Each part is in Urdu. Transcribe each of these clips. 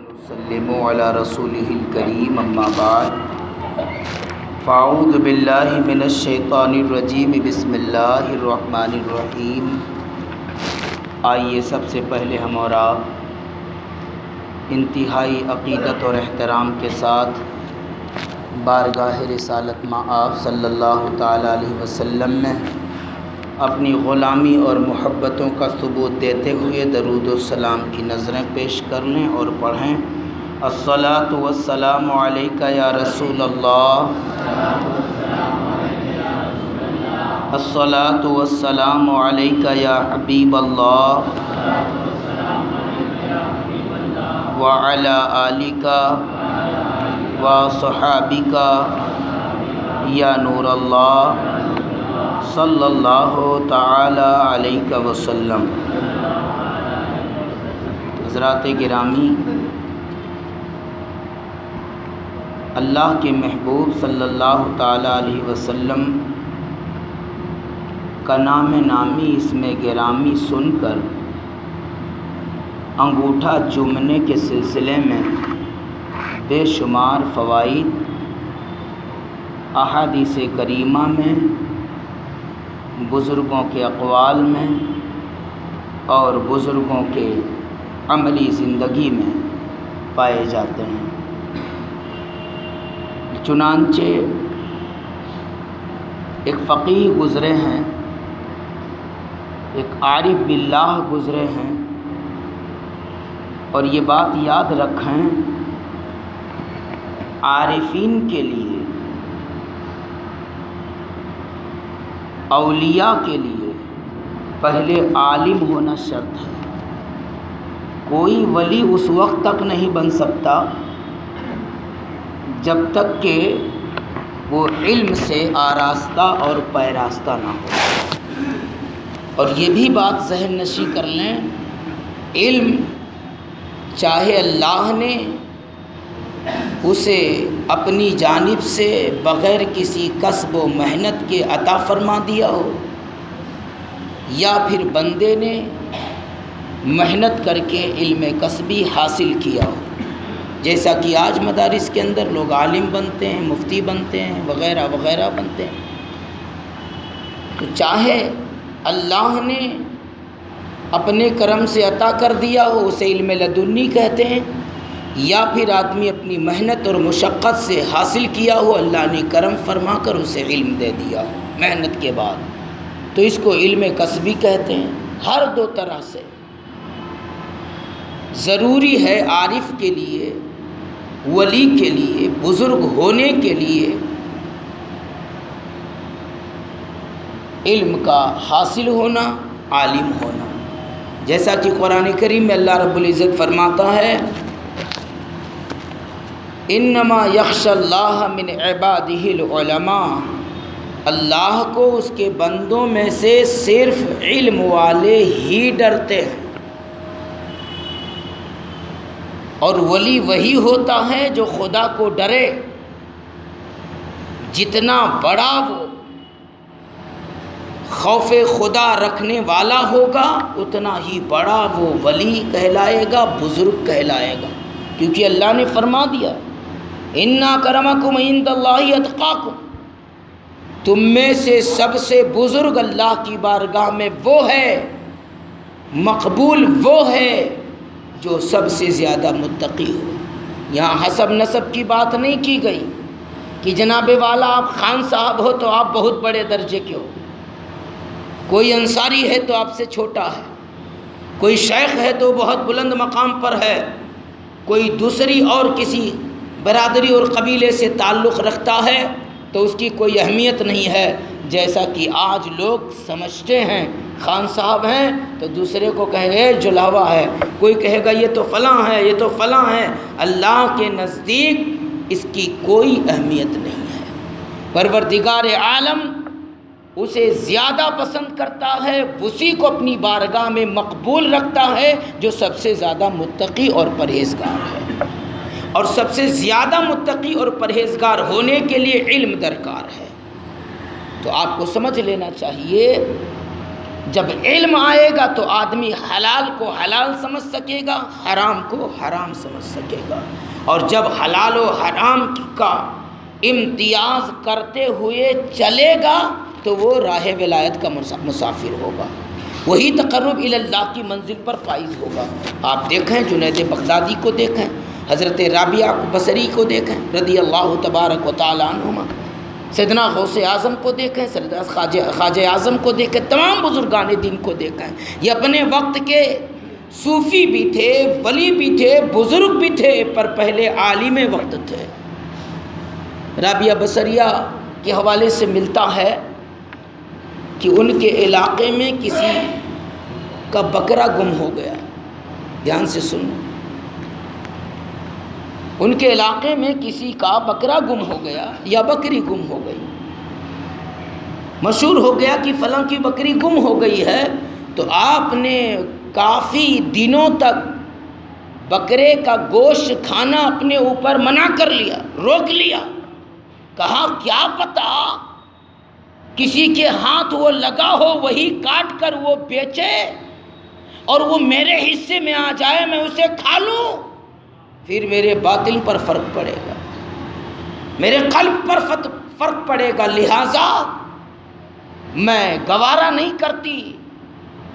ونسلم علی رسولہ الکریم اما بعد فاعوذ باللہ من الشیطان الرجیم بسم اللہ الرحمن الرحیم۔ آئیے سب سے پہلے ہم اور آپ انتہائی عقیدت اور احترام کے ساتھ بارگاہ رسالت مآب صلی اللہ تعالیٰ علیہ وسلم میں اپنی غلامی اور محبتوں کا ثبوت دیتے ہوئے درود و سلام کی نظریں پیش کر لیں اور پڑھیں الصلاۃ والسلام علیک یا رسول اللہ، الصلاۃ والسلام علیک یا حبیب اللہ، وعلی آلک وصحابک یا نور اللہ صلی اللہ تعالی علیہ وسلم۔ حضرات گرامی، اللہ کے محبوب صلی اللہ تعالی علیہ وسلم کا نام نامی اس میں گرامی سن کر انگوٹھا چومنے کے سلسلے میں بے شمار فوائد احادیث کریمہ میں، بزرگوں کے اقوال میں اور بزرگوں کے عملی زندگی میں پائے جاتے ہیں۔ چنانچہ ایک فقیہ گزرے ہیں، ایک عارف باللہ گزرے ہیں، اور یہ بات یاد رکھیں، عارفین کے لیے، اولیاء کے لیے پہلے عالم ہونا شرط ہے۔ کوئی ولی اس وقت تک نہیں بن سکتا جب تک کہ وہ علم سے آراستہ اور پیراستہ نہ ہو۔ اور یہ بھی بات ذہن نشی کر لیں، علم چاہے اللہ نے اسے اپنی جانب سے بغیر کسی کسب و محنت کے عطا فرما دیا ہو، یا پھر بندے نے محنت کر کے علم کسبی حاصل کیا ہو، جیسا کہ آج مدارس کے اندر لوگ عالم بنتے ہیں، مفتی بنتے ہیں، وغیرہ وغیرہ بنتے ہیں۔ تو چاہے اللہ نے اپنے کرم سے عطا کر دیا ہو، اسے علم لدنی کہتے ہیں، یا پھر آدمی اپنی محنت اور مشقت سے حاصل کیا ہو، اللہ نے کرم فرما کر اسے علم دے دیا ہو محنت کے بعد، تو اس کو علم کسبی کہتے ہیں۔ ہر دو طرح سے ضروری ہے عارف کے لیے، ولی کے لیے، بزرگ ہونے کے لیے علم کا حاصل ہونا، عالم ہونا، جیسا کہ قرآن کریم میں اللہ رب العزت فرماتا ہے انما یخشی اللہ من عبادہ العلماء، اللہ کو اس کے بندوں میں سے صرف علم والے ہی ڈرتے ہیں۔ اور ولی وہی ہوتا ہے جو خدا کو ڈرے، جتنا بڑا وہ خوف خدا رکھنے والا ہوگا اتنا ہی بڑا وہ ولی کہلائے گا، بزرگ کہلائے گا، کیونکہ اللہ نے فرما دیا اِنَّ أَكْرَمَكُمْ عِندَ اللَّهِ أَتْقَاكُمْ، تم میں سے سب سے بزرگ اللہ کی بارگاہ میں وہ ہے، مقبول وہ ہے جو سب سے زیادہ متقی ہو۔ یہاں حسب نسب کی بات نہیں کی گئی کہ جناب والا آپ خان صاحب ہو تو آپ بہت بڑے درجے کے ہو، کوئی انصاری ہے تو آپ سے چھوٹا ہے، کوئی شیخ ہے تو بہت بلند مقام پر ہے، کوئی دوسری اور کسی برادری اور قبیلے سے تعلق رکھتا ہے تو اس کی کوئی اہمیت نہیں ہے، جیسا کہ آج لوگ سمجھتے ہیں خان صاحب ہیں تو دوسرے کو کہیں گے جلاوا ہے، کوئی کہے گا یہ تو فلاں ہے، یہ تو فلاں ہے۔ اللہ کے نزدیک اس کی کوئی اہمیت نہیں ہے۔ پروردگار عالم اسے زیادہ پسند کرتا ہے، اسی کو اپنی بارگاہ میں مقبول رکھتا ہے جو سب سے زیادہ متقی اور پرہیزگار ہے۔ اور سب سے زیادہ متقی اور پرہیزگار ہونے کے لیے علم درکار ہے۔ تو آپ کو سمجھ لینا چاہیے جب علم آئے گا تو آدمی حلال کو حلال سمجھ سکے گا، حرام کو حرام سمجھ سکے گا، اور جب حلال و حرام کا امتیاز کرتے ہوئے چلے گا تو وہ راہ ولایت کا مسافر ہوگا، وہی تقرب الی اللہ کی منزل پر فائز ہوگا۔ آپ دیکھیں جنید بغدادی کو دیکھیں، حضرت رابعہ بصری کو دیکھیں رضی اللہ تبارک و تعالیٰ عنہما، سیدنا غوث اعظم کو دیکھیں، سیدنا خواجہ اعظم کو دیکھیں، تمام بزرگان دین کو دیکھیں، یہ اپنے وقت کے صوفی بھی تھے، ولی بھی تھے، بزرگ بھی تھے، پر پہلے عالم وقت تھے۔ رابعہ بصریہ کے حوالے سے ملتا ہے کہ ان کے علاقے میں کسی کا بکرا گم ہو گیا، دھیان سے سنو، ان کے علاقے میں کسی کا بکرا گم ہو گیا یا بکری گم ہو گئی، مشہور ہو گیا کہ فلاں کی بکری گم ہو گئی ہے، تو آپ نے کافی دنوں تک بکرے کا گوشت کھانا اپنے اوپر منع کر لیا، روک لیا، کہا کیا پتہ کسی کے ہاتھ وہ لگا ہو، وہی کاٹ کر وہ بیچے اور وہ میرے حصے میں آ جائے، میں اسے کھا لوں، پھر میرے باطن پر فرق پڑے گا، میرے قلب پر فرق پڑے گا، لہٰذا میں گوارا نہیں کرتی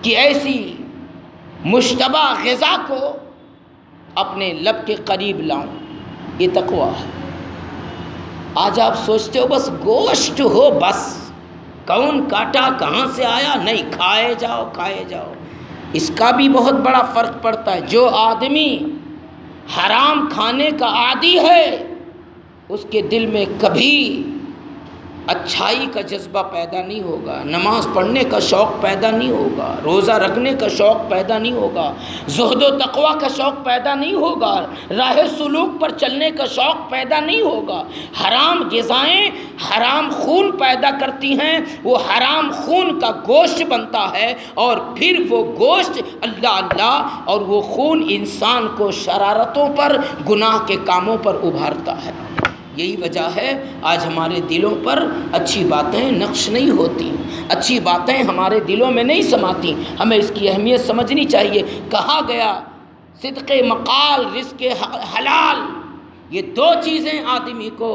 کہ ایسی مشتبہ غذا کو اپنے لب کے قریب لاؤں۔ یہ تقویٰ ہے۔ آج آپ سوچتے ہو بس گوشت ہو، بس کون کاٹا، کہاں سے آیا، نہیں، کھائے جاؤ کھائے جاؤ۔ اس کا بھی بہت بڑا فرق پڑتا ہے۔ جو آدمی حرام کھانے کا عادی ہے اس کے دل میں کبھی اچھائی کا جذبہ پیدا نہیں ہوگا، نماز پڑھنے کا شوق پیدا نہیں ہوگا، روزہ رکھنے کا شوق پیدا نہیں ہوگا، زہد و تقویٰ کا شوق پیدا نہیں ہوگا، راہ سلوک پر چلنے کا شوق پیدا نہیں ہوگا۔ حرام غذائیں حرام خون پیدا کرتی ہیں، وہ حرام خون کا گوشت بنتا ہے، اور پھر وہ گوشت اللہ اور وہ خون انسان کو شرارتوں پر، گناہ کے کاموں پر ابھارتا ہے۔ یہی وجہ ہے آج ہمارے دلوں پر اچھی باتیں نقش نہیں ہوتی، اچھی باتیں ہمارے دلوں میں نہیں سماتی۔ ہمیں اس کی اہمیت سمجھنی چاہیے۔ کہا گیا صدق مقال، رزق حلال، یہ دو چیزیں آدمی کو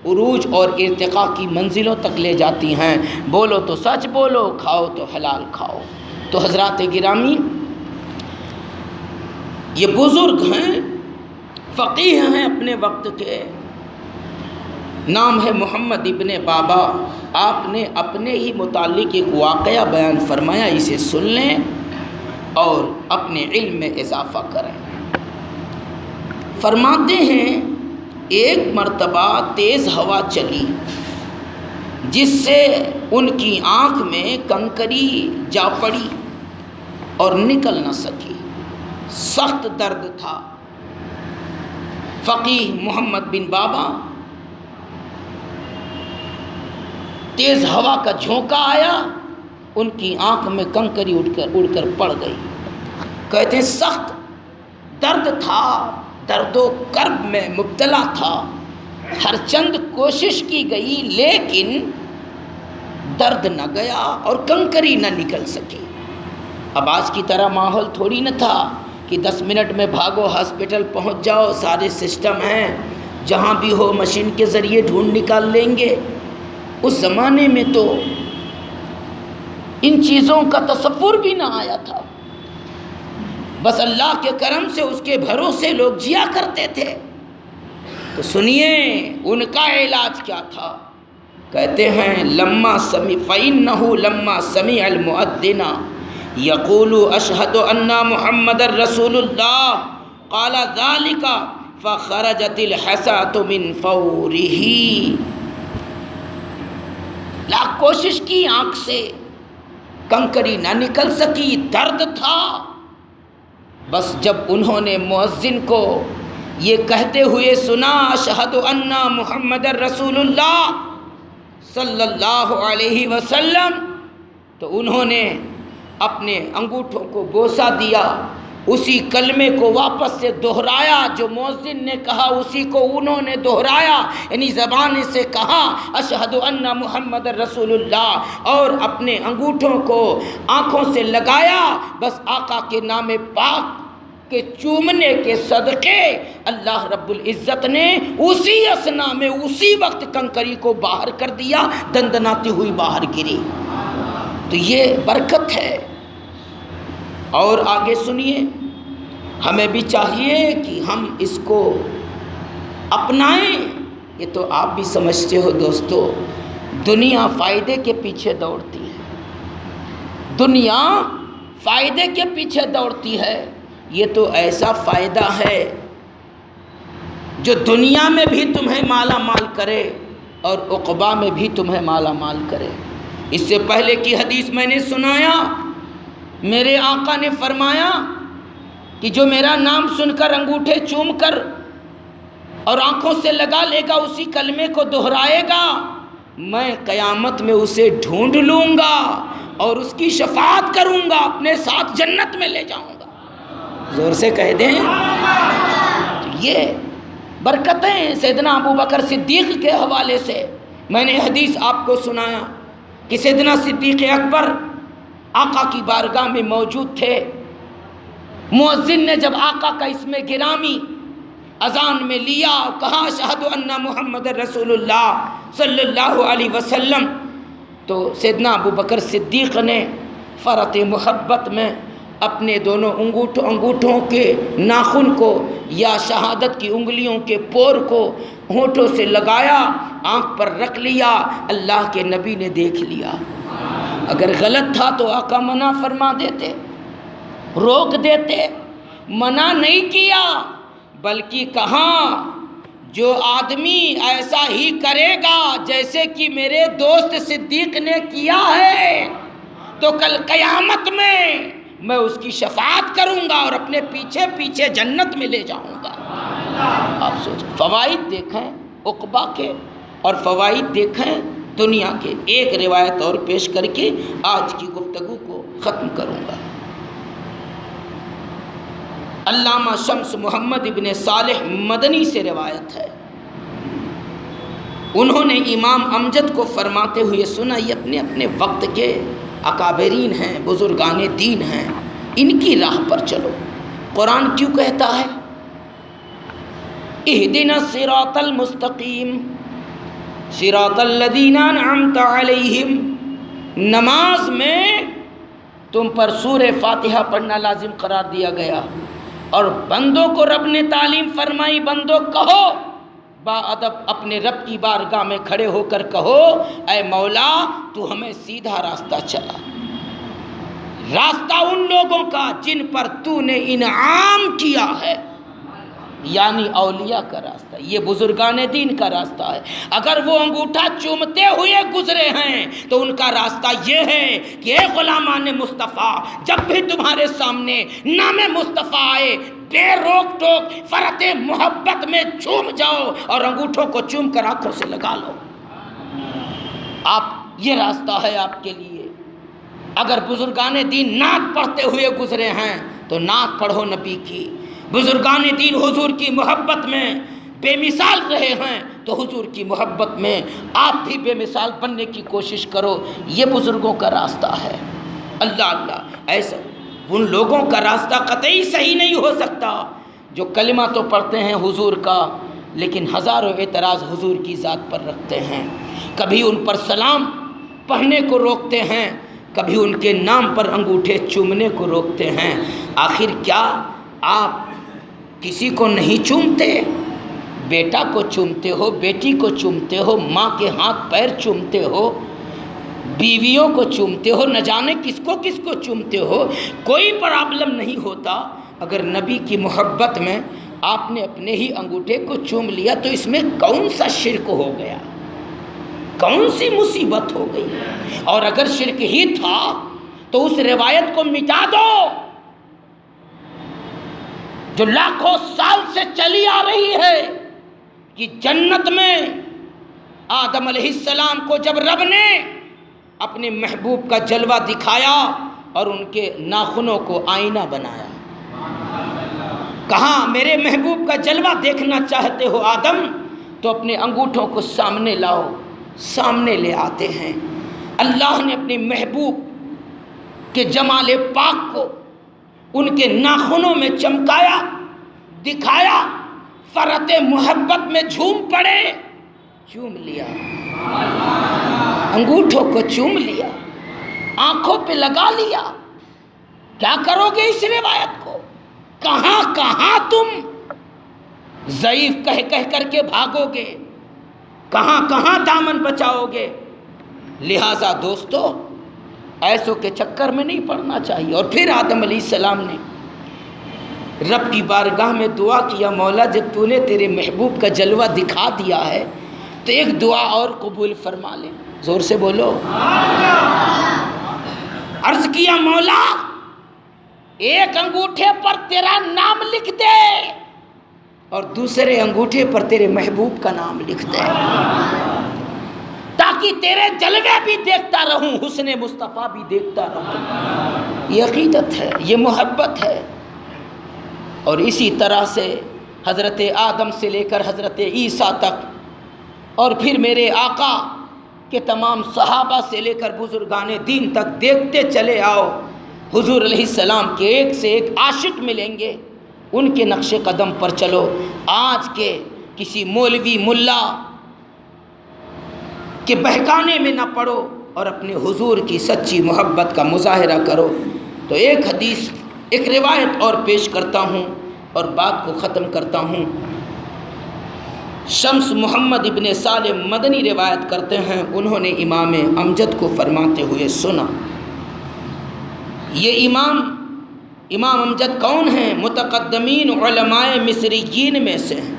عروج اور ارتقاء کی منزلوں تک لے جاتی ہیں۔ بولو تو سچ بولو، کھاؤ تو حلال کھاؤ۔ تو حضرات گرامی، یہ بزرگ ہیں، فقیہ ہیں اپنے وقت کے، نام ہے محمد ابن بابا۔ آپ نے اپنے ہی متعلق ایک واقعہ بیان فرمایا، اسے سن لیں اور اپنے علم میں اضافہ کریں۔ فرماتے ہیں ایک مرتبہ تیز ہوا چلی جس سے ان کی آنکھ میں کنکری جا پڑی اور نکل نہ سکی، سخت درد تھا۔ فقیہ محمد بن بابا، تیز ہوا کا جھونکا آیا، ان کی آنکھ میں کنکری اڑ کر پڑ گئی۔ کہتے ہیں سخت درد تھا، درد و کرب میں مبتلا تھا، ہر چند کوشش کی گئی لیکن درد نہ گیا اور کنکری نہ نکل سکی۔ اب آج کی طرح ماحول تھوڑی نہ تھا کہ 10 منٹ میں بھاگو ہاسپٹل پہنچ جاؤ، سارے سسٹم ہیں، جہاں بھی ہو مشین کے ذریعے ڈھونڈ نکال لیں گے۔ اس زمانے میں تو ان چیزوں کا تصور بھی نہ آیا تھا، بس اللہ کے کرم سے اس کے بھروسے لوگ جیا کرتے تھے۔ تو سنیے ان کا علاج کیا تھا۔ کہتے ہیں فَإِنَّهُ لَمَّا سَمِعَ الْمُؤَذِّنَ يَقُولُ أَشْهَدُ أَنَّ مُحَمَّدًا رَّسُولُ اللَّهِ قَالَ ذَلِكَ فَخَرَجَتِ الْحَسَاةُ مِنْ فَوْرِهِ۔ لاکھ کوشش کی، آنکھ سے کنکری نہ نکل سکی، درد تھا۔ بس جب انہوں نے مؤذن کو یہ کہتے ہوئے سنا اشہد ان محمد رسول اللہ صلی اللہ علیہ وسلم، تو انہوں نے اپنے انگوٹھوں کو بوسہ دیا، اسی کلمے کو واپس سے دہرایا، جو مؤذن نے کہا اسی کو انہوں نے دہرایا، یعنی زبان سے کہا اشہد ان محمد رسول اللہ، اور اپنے انگوٹھوں کو آنکھوں سے لگایا۔ بس آقا کے نام پاک کے چومنے کے صدقے اللہ رب العزت نے اسی اثنا میں اسی وقت کنکری کو باہر کر دیا، دندناتی ہوئی باہر گری۔ تو یہ برکت ہے۔ اور آگے سنیے، ہمیں بھی چاہیے کہ ہم اس کو اپنائیں۔ یہ تو آپ بھی سمجھتے ہو دوستو، دنیا فائدے کے پیچھے دوڑتی ہے، دنیا فائدے کے پیچھے دوڑتی ہے۔ یہ تو ایسا فائدہ ہے جو دنیا میں بھی تمہیں مالا مال کرے اور عقبہ میں بھی تمہیں مالا مال کرے۔ اس سے پہلے کی حدیث میں نے سنایا، میرے آقا نے فرمایا کہ جو میرا نام سن کر انگوٹھے چوم کر اور آنکھوں سے لگا لے گا، اسی کلمے کو دہرائے گا، میں قیامت میں اسے ڈھونڈ لوں گا اور اس کی شفاعت کروں گا، اپنے ساتھ جنت میں لے جاؤں گا۔ زور سے کہہ دیں۔ یہ برکتیں سیدنا ابو بکر صدیق کے حوالے سے میں نے حدیث آپ کو سنایا کہ سیدنا صدیق اکبر آقا کی بارگاہ میں موجود تھے۔ مؤذن نے جب آقا کا اسم گرامی اذان میں لیا، کہا اشہد ان محمد رسول اللہ صلی اللہ علیہ وسلم، تو سیدنا ابو بکر صدیق نے فرط محبت میں اپنے دونوں انگوٹھوں کے ناخن کو یا شہادت کی انگلیوں کے پور کو ہونٹوں سے لگایا، آنکھ پر رکھ لیا۔ اللہ کے نبی نے دیکھ لیا۔ اگر غلط تھا تو آقا منع فرما دیتے، روک دیتے، منع نہیں کیا، بلکہ کہا جو آدمی ایسا ہی کرے گا جیسے کہ میرے دوست صدیق نے کیا ہے، تو کل قیامت میں میں اس کی شفاعت کروں گا اور اپنے پیچھے پیچھے جنت میں لے جاؤں گا۔ آپ سوچیں، فوائد دیکھیں عقبہ کے اور فوائد دیکھیں دنیا کے۔ ایک روایت اور پیش کر کے آج کی گفتگو کو ختم کروں گا۔ علامہ شمس محمد ابن صالح مدنی سے روایت ہے، انہوں نے امام امجد کو فرماتے ہوئے سنا، یہ اپنے اپنے وقت کے اکابرین ہیں، بزرگان دین ہیں، ان کی راہ پر چلو۔ قرآن کیوں کہتا ہے اہدنا الصراط المستقیم صراط الذین انعمت علیہم؟ نماز میں تم پر سورہ فاتحہ پڑھنا لازم قرار دیا گیا، اور بندوں کو رب نے تعلیم فرمائی، بندوں کہو با ادب اپنے رب کی بارگاہ میں کھڑے ہو کر کہو اے مولا تو ہمیں سیدھا راستہ چلا، راستہ ان لوگوں کا جن پر تو نے انعام کیا ہے، یعنی اولیاء کا راستہ، یہ بزرگان دین کا راستہ ہے۔ اگر وہ انگوٹھا چومتے ہوئے گزرے ہیں تو ان کا راستہ یہ ہے کہ اے غلامان مصطفیٰ، جب بھی تمہارے سامنے نام مصطفیٰ آئے بے روک ٹوک فرط محبت میں چوم جاؤ اور انگوٹھوں کو چوم کر آنکھوں سے لگا لو۔ آپ یہ راستہ ہے آپ کے لیے۔ اگر بزرگان دین نعت پڑھتے ہوئے گزرے ہیں تو نعت پڑھو نبی کی۔ بزرگان دین حضور کی محبت میں بے مثال رہے ہیں تو حضور کی محبت میں آپ بھی بے مثال بننے کی کوشش کرو۔ یہ بزرگوں کا راستہ ہے۔ اللہ اللہ، ایسا ان لوگوں کا راستہ قطعی صحیح نہیں ہو سکتا جو کلمہ تو پڑھتے ہیں حضور کا لیکن ہزاروں اعتراض حضور کی ذات پر رکھتے ہیں، کبھی ان پر سلام پڑھنے کو روکتے ہیں، کبھی ان کے نام پر انگوٹھے چومنے کو روکتے ہیں۔ آخر کیا آپ کسی کو نہیں چومتے؟ بیٹا کو چومتے ہو، بیٹی کو چومتے ہو، ماں کے ہاتھ پیر چومتے ہو، بیویوں کو چومتے ہو، نہ جانے کس کو چومتے ہو، کوئی پرابلم نہیں ہوتا۔ اگر نبی کی محبت میں آپ نے اپنے ہی انگوٹھے کو چوم لیا تو اس میں کون سا شرک ہو گیا، کون سی مصیبت ہو گئی؟ اور اگر شرک ہی تھا تو اس روایت کو مٹا دو جو لاکھوں سال سے چلی آ رہی ہے کہ جنت میں آدم علیہ السلام کو جب رب نے اپنے محبوب کا جلوہ دکھایا اور ان کے ناخنوں کو آئینہ بنایا، کہاں میرے محبوب کا جلوہ دیکھنا چاہتے ہو آدم تو اپنے انگوٹھوں کو سامنے لاؤ، سامنے لے آتے ہیں۔ اللہ نے اپنے محبوب کے جمال پاک کو ان کے ناخنوں میں چمکایا، دکھایا، فرط محبت میں جھوم پڑے، چوم لیا، انگوٹھوں کو چوم لیا، آنکھوں پہ لگا لیا۔ کیا کرو گے اس روایت کو؟ کہاں کہاں تم ضعیف کہہ کہہ کر کے بھاگو گے، کہاں کہاں دامن بچاؤ گے؟ لہٰذا دوستو ایسوں کے چکر میں نہیں پڑنا چاہیے۔ اور پھر آدم علیہ السلام نے رب کی بارگاہ میں دعا کیا، مولا جب تو نے تیرے محبوب کا جلوہ دکھا دیا ہے تو ایک دعا اور قبول فرما لے۔ زور سے بولو۔ عرض کیا مولا ایک انگوٹھے پر تیرا نام لکھ دے اور دوسرے انگوٹھے پر تیرے محبوب کا نام لکھ دے، تاکہ تیرے جلوے بھی دیکھتا رہوں، حسن مصطفیٰ بھی دیکھتا رہوں۔ یہ عقیدت ہے، یہ محبت ہے۔ اور اسی طرح سے حضرت آدم سے لے کر حضرت عیسیٰ تک، اور پھر میرے آقا کے تمام صحابہ سے لے کر بزرگان دین تک دیکھتے چلے آؤ، حضور علیہ السلام کے ایک سے ایک عاشق ملیں گے، ان کے نقش قدم پر چلو۔ آج کے کسی مولوی ملا کے بہکانے میں نہ پڑو اور اپنے حضور کی سچی محبت کا مظاہرہ کرو۔ تو ایک حدیث، ایک روایت اور پیش کرتا ہوں اور بات کو ختم کرتا ہوں۔ شمس محمد ابن سالم مدنی روایت کرتے ہیں، انہوں نے امام امجد کو فرماتے ہوئے سنا۔ یہ امام امجد کون ہیں؟ متقدمین علماء مصریین میں سے ہیں،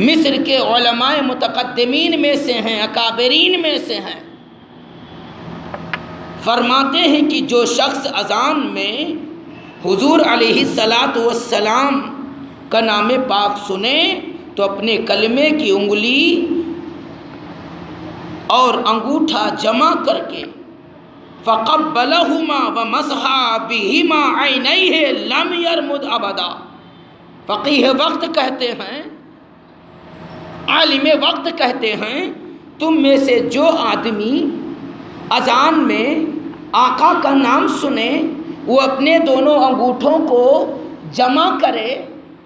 مصر کے علماء متقدمین میں سے ہیں، اکابرین میں سے ہیں۔ فرماتے ہیں کہ جو شخص اذان میں حضور علیہ السلام کا نام پاک سنے تو اپنے کلمے کی انگلی اور انگوٹھا جمع کر کے فقبلہما ومسح بہما عینیہ لم یرمد ابدا۔ فقیہ وقت کہتے ہیں، عالم وقت کہتے ہیں، تم میں سے جو آدمی اذان میں آقا کا نام سنے وہ اپنے دونوں انگوٹھوں کو جمع کرے،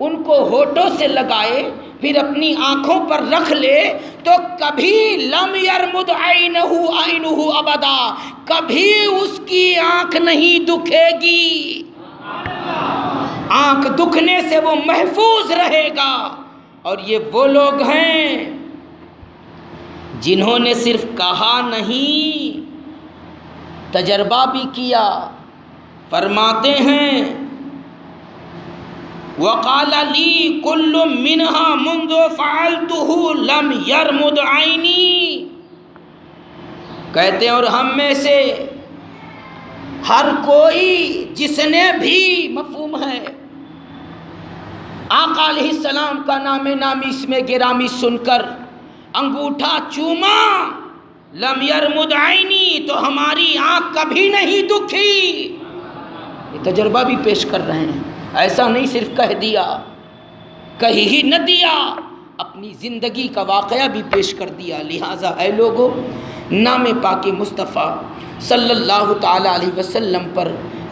ان کو ہونٹوں سے لگائے، پھر اپنی آنکھوں پر رکھ لے تو کبھی لم یرمد عینہ ابدا، کبھی اس کی آنکھ نہیں دکھے گی، آنکھ دکھنے سے وہ محفوظ رہے گا۔ اور یہ وہ لوگ ہیں جنہوں نے صرف کہا نہیں، تجربہ بھی کیا۔ فرماتے ہیں وقال لی کل منہا منذ فعلتہ لم یرمد عینی، کہتے ہیں اور ہم میں سے ہر کوئی جس نے بھی، مفہوم ہے، آقا علیہ السلام کا نام نامی اس میں گرامی سن کر انگوٹھا چوما، لم یرمد عینی، تو ہماری آنکھ کبھی نہیں دکھی۔ یہ تجربہ بھی پیش کر رہے ہیں، ایسا نہیں صرف کہہ دیا، کہی ہی نہ دیا، اپنی زندگی کا واقعہ بھی پیش کر دیا۔ لہٰذا اے لوگو، نام پاک مصطفیٰ صلی اللہ تعالی علیہ وسلم پر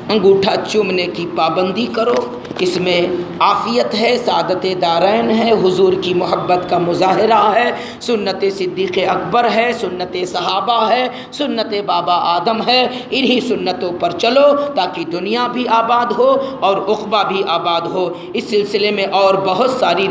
انگوٹھا چومنے کی پابندی کرو، اس میں عافیت ہے، سعادت دارین ہے، حضور کی محبت کا مظاہرہ ہے، سنت صدیق اکبر ہے، سنت صحابہ ہے، سنت بابا آدم ہے۔ انہی سنتوں پر چلو تاکہ دنیا بھی آباد ہو اور عقبہ بھی آباد ہو۔ اس سلسلے میں اور بہت ساری